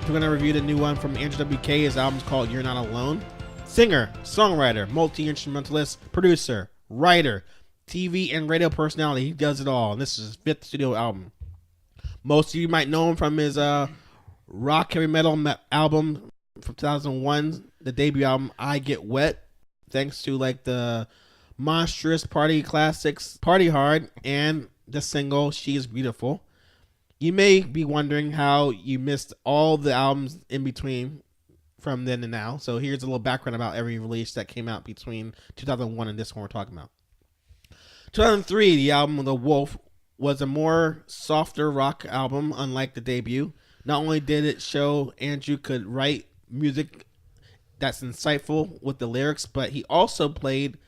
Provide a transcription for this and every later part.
we're going to review the new one from Andrew WK. His album's called You're Not Alone. Singer, songwriter, multi-instrumentalist, producer, writer, TV and radio personality. He does it all. And this is his 5th studio album. Most of you might know him from his rock heavy metal album from 2001, the debut album I Get Wet, thanks to like the monstrous party classics Party Hard and the single She Is Beautiful. You may be wondering how you missed all the albums in between from then and now. So here's a little background about every release that came out between 2001 and this one we're talking about. 2003, the album The Wolf was a more softer rock album, unlike the debut. Not only did it show Andrew could write music that's insightful with the lyrics, but he also played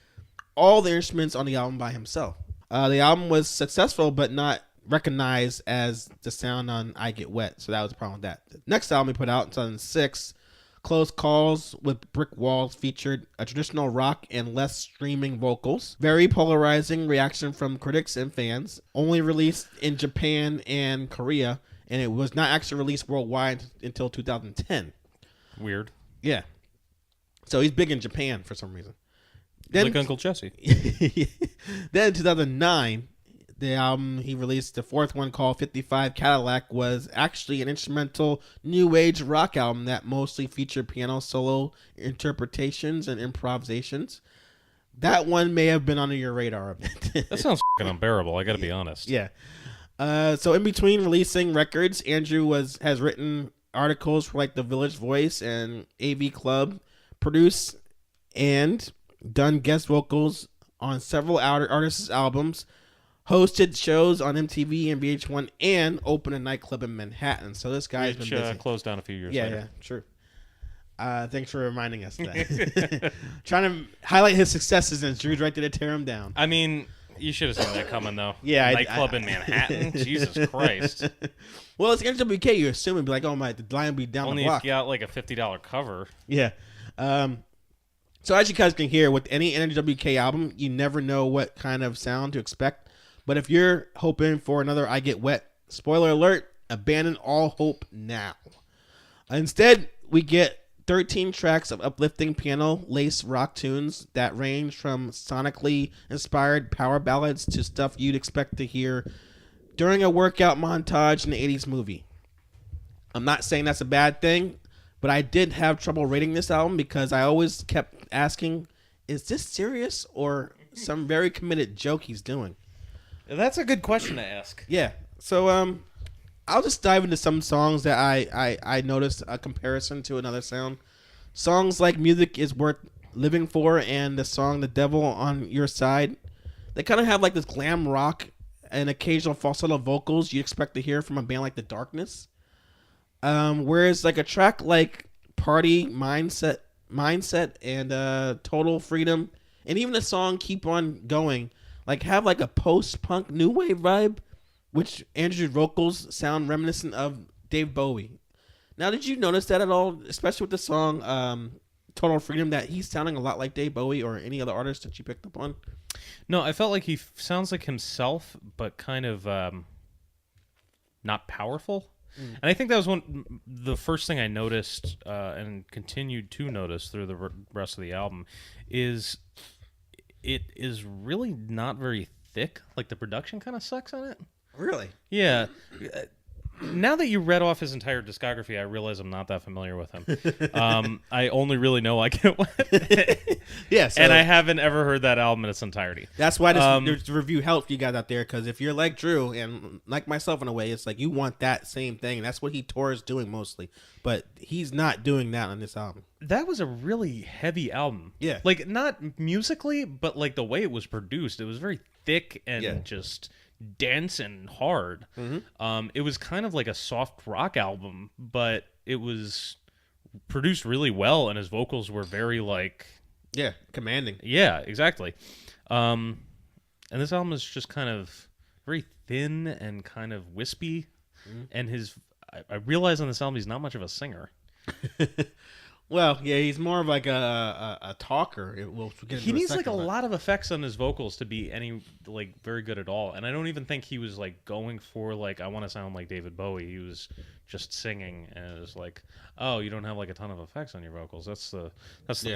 all the instruments on the album by himself. The album was successful, but not recognized as the sound on I Get Wet, so that was the problem with that. The next album he put out in 2006, Close Calls with Brick Walls, featured a traditional rock and less streaming vocals. Very polarizing reaction from critics and fans. Only released in Japan and Korea, and it was not actually released worldwide until 2010. Weird. Yeah. So he's big in Japan for some reason. Then, like Uncle Jesse. Then in 2009, the album he released, the 4th one called 55 Cadillac, was actually an instrumental new age rock album that mostly featured piano solo interpretations and improvisations. That one may have been under your radar a bit. That sounds fucking unbearable, I gotta be honest. Yeah. So in between releasing records, Andrew has written articles for like The Village Voice and AV Club, produced and done guest vocals on several artists' albums, hosted shows on MTV and VH1, and opened a nightclub in Manhattan. So this guy's been busy. Closed down a few years later. Yeah, true. Thanks for reminding us of that. Trying to highlight his successes, and Drew's right there to tear him down. I mean, you should have seen that coming, though. Yeah, nightclub in Manhattan? Jesus Christ. Well, it's NWK. You assume it'd be like, oh my, the line would be down Only the block. if you got like a $50 cover. Yeah. So as you guys can hear, with any NWK album, you never know what kind of sound to expect. But if you're hoping for another I Get Wet, spoiler alert, abandon all hope now. Instead, we get 13 tracks of uplifting piano-laced rock tunes that range from sonically inspired power ballads to stuff you'd expect to hear during a workout montage in the 80s movie. I'm not saying that's a bad thing, but I did have trouble rating this album because I always kept asking, is this serious or some very committed joke he's doing? That's a good question to ask. Yeah. So I'll just dive into some songs that I noticed a comparison to another sound. Songs like Music Is Worth Living For and the song The Devil on Your Side, they kind of have like this glam rock and occasional falsetto vocals you expect to hear from a band like The Darkness. Whereas like a track like Party Mindset and Total Freedom, and even the song Keep On Going, like have like a post-punk new wave vibe, which Andrew's vocals sound reminiscent of Dave Bowie. Now, did you notice that at all, especially with the song Total Freedom, that he's sounding a lot like Dave Bowie or any other artist that you picked up on? No, I felt like he sounds like himself, but kind of not powerful. And I think that was the first thing I noticed and continued to notice through the rest of the album is it is really not very thick. Like the production kind of sucks on it. Really? Yeah. Now that you read off his entire discography, I realize I'm not that familiar with him. I only really know I Get Wet. Yeah, so and I haven't ever heard that album in its entirety. That's why this review helped you guys out there, because if you're like Drew and like myself in a way, it's like you want that same thing, and that's what he tours doing mostly. But he's not doing that on this album. That was a really heavy album. Yeah. Like, not musically, but like the way it was produced. It was very thick and just dense and hard. It was kind of like a soft rock album, but it was produced really well, and his vocals were very like commanding. Yeah, exactly. And this album is just kind of very thin and kind of wispy. And I realize on this album he's not much of a singer. Well, yeah, he's more of like a talker. He needs like a lot of effects on his vocals to be any like very good at all. And I don't even think he was like going for like I want to sound like David Bowie. He was just singing, and it was like, oh, you don't have like a ton of effects on your vocals. That's the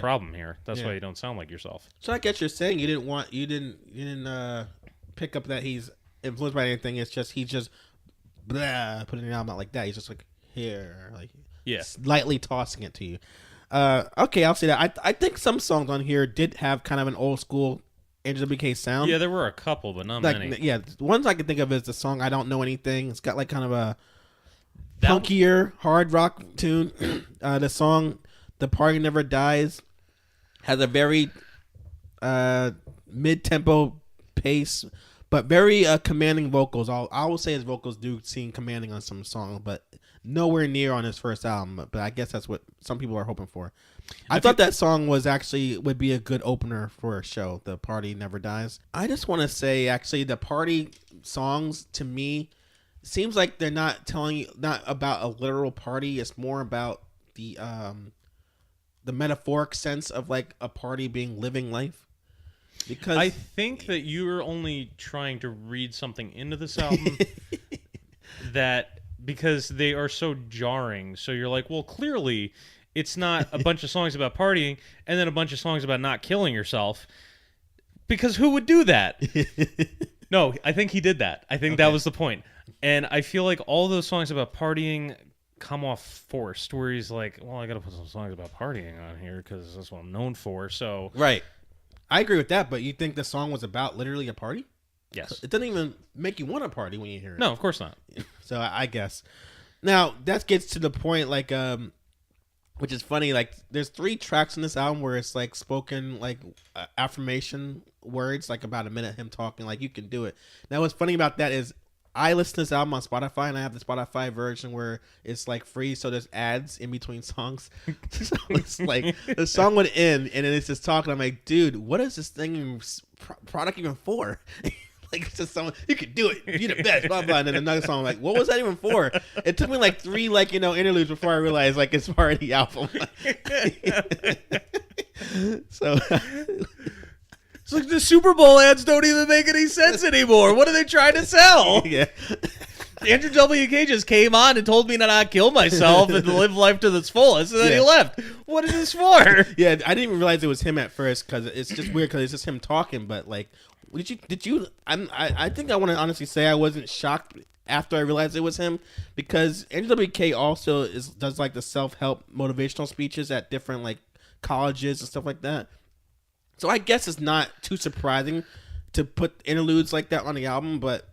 problem here. That's why you don't sound like yourself. So I guess you're saying you didn't pick up that he's influenced by anything. It's just he's just blah, putting it out like that. He's just like here, like lightly tossing it to you. Okay, I'll say that. I think some songs on here did have kind of an old school NWK sound. Yeah, there were a couple, but not many. Yeah, the ones I can think of is the song "I Don't Know Anything." It's got like kind of a punkier hard rock tune. The song "The Party Never Dies" has a very mid-tempo pace, but very commanding vocals. I will say his vocals do seem commanding on some songs, but nowhere near on his first album. But I guess that's what some people are hoping for. I thought that song would be a good opener for a show. The Party Never Dies. I just want to say, actually, the party songs to me seems like they're not about a literal party. It's more about the metaphoric sense of like a party being living life. Because I think that you're only trying to read something into this album because they are so jarring. So you're like, well, clearly it's not a bunch of songs about partying and then a bunch of songs about not killing yourself. Because who would do that? No, I think he did that. I think that was the point. And I feel like all those songs about partying come off forced, where he's like, well, I got to put some songs about partying on here because that's what I'm known for. So right. I agree with that, but you think the song was about literally a party? Yes. It doesn't even make you want to party when you hear it. No, of course not. So I guess. Now, that gets to the point, like, which is funny, like, there's 3 tracks in this album where it's, like, spoken, like, affirmation words, like, about a minute of him talking, like, you can do it. Now, what's funny about that is I listen to this album on Spotify, and I have the Spotify version where it's, like, free, so there's ads in between songs. So it's, like, the song would end, and then it's just talking. I'm like, dude, what is this thing product even for? Like, it's just someone, you can do it, you're the best, blah, blah. And then another song, like, what was that even for? It took me, like, 3, like, interludes before I realized, like, it's part of the album. So... It's like the Super Bowl ads don't even make any sense anymore. What are they trying to sell? Yeah. Andrew WK just came on and told me to not kill myself and to live life to its fullest, and then he left. What is this for? Yeah, I didn't even realize it was him at first because it's just weird because it's just him talking. But like, did you? I think I want to honestly say I wasn't shocked after I realized it was him because Andrew WK also does like the self-help motivational speeches at different like colleges and stuff like that. So I guess it's not too surprising to put interludes like that on the album, but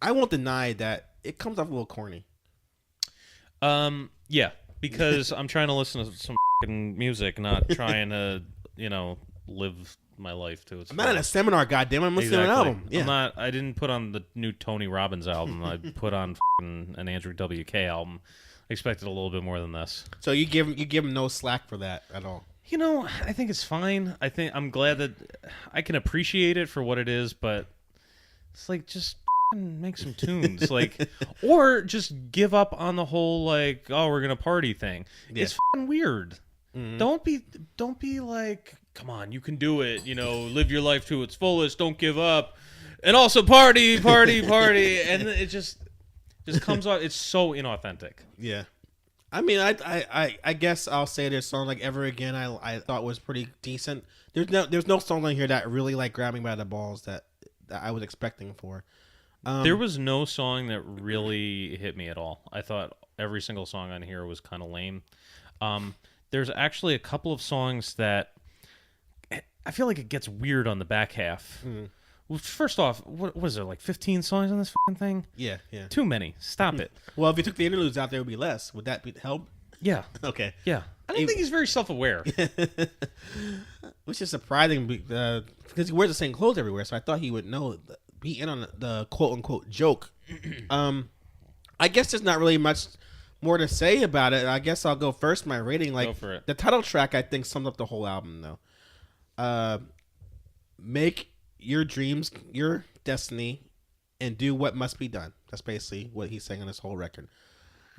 I won't deny that it comes off a little corny. Yeah, because I'm trying to listen to some fucking music, not trying to, live my life to its. I'm not in a seminar, goddamn! I'm listening to an album. Yeah. I didn't put on the new Tony Robbins album. I put on an Andrew WK album. I expected a little bit more than this. So you give him no slack for that at all. I think it's fine. I'm glad that I can appreciate it for what it is, but it's like just make some tunes, like, or just give up on the whole like, oh, we're gonna party thing. Yeah. It's weird. Mm-hmm. Don't be like, come on, you can do it. Live your life to its fullest. Don't give up, and also party, and it just comes off. It's so inauthentic. Yeah. I mean, I guess I'll say this song like Ever Again. I thought was pretty decent. There's no song on here that really like grabbed me by the balls that I was expecting for. There was no song that really hit me at all. I thought every single song on here was kind of lame. There's actually a couple of songs that I feel like it gets weird on the back half. Mm. Well, first off, what was there, like 15 songs on this fucking thing? Yeah. Too many. Stop it. Well, if you took the interludes out, there would be less. Would that help? Yeah. Okay. Yeah. I don't think he's very self-aware. Which is surprising because he wears the same clothes everywhere, so I thought he would be in on the quote-unquote joke. I guess there's not really much more to say about it. I guess I'll go first. My rating, like, go for it. The title track, I think, sums up the whole album, though. Make your dreams your destiny and do what must be done. That's basically what he's saying on this whole record.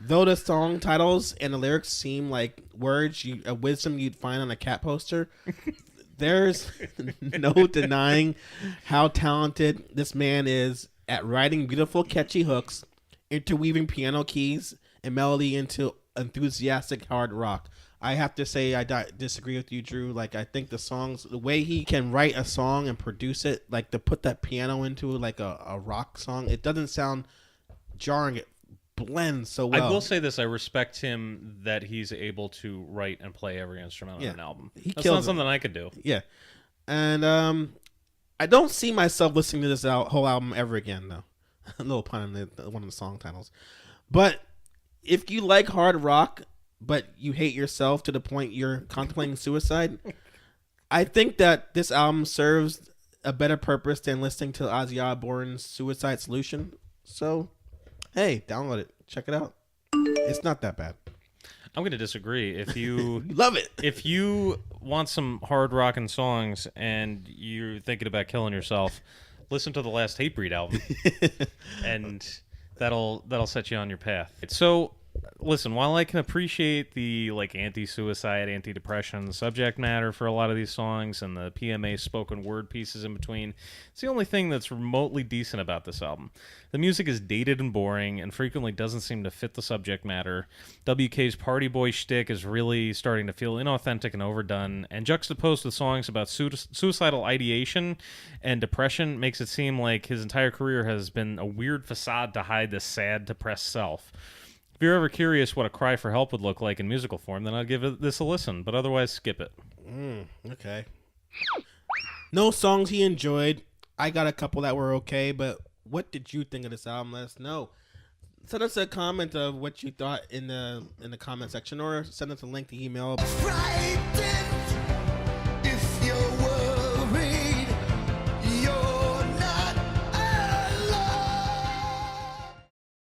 Though the song titles and the lyrics seem like words, a wisdom you'd find on a cat poster, there's no denying how talented this man is at writing beautiful, catchy hooks, interweaving piano keys and melody into enthusiastic hard rock. I have to say I disagree with you, Drew. Like, I think the songs, the way he can write a song and produce it, like to put that piano into like a rock song, it doesn't sound jarring. It blends so well. I will say this: I respect him that he's able to write and play every instrument on an album. That's not something I could do. Yeah, and I don't see myself listening to this whole album ever again, though. A little pun on one of the song titles, but if you like hard rock, but you hate yourself to the point you're contemplating suicide, I think that this album serves a better purpose than listening to Ozzy Osbourne's Suicide Solution. So, hey, download it. Check it out. It's not that bad. I'm going to disagree. If you love it, if you want some hard rockin' songs and you're thinking about killing yourself, listen to the last Hatebreed album, and that'll set you on your path. So, listen, while I can appreciate the anti-suicide, anti-depression subject matter for a lot of these songs and the PMA spoken word pieces in between, it's the only thing that's remotely decent about this album. The music is dated and boring and frequently doesn't seem to fit the subject matter. WK's party boy shtick is really starting to feel inauthentic and overdone, and juxtaposed with songs about suicidal ideation and depression makes it seem like his entire career has been a weird facade to hide this sad, depressed self. If you're ever curious what a cry for help would look like in musical form, then I'd give this a listen, but otherwise skip it. Okay. No songs he enjoyed. I got a couple that were okay, but what did you think of this album? Let us know. Send us a comment of what you thought in the comment section, or send us a link to email.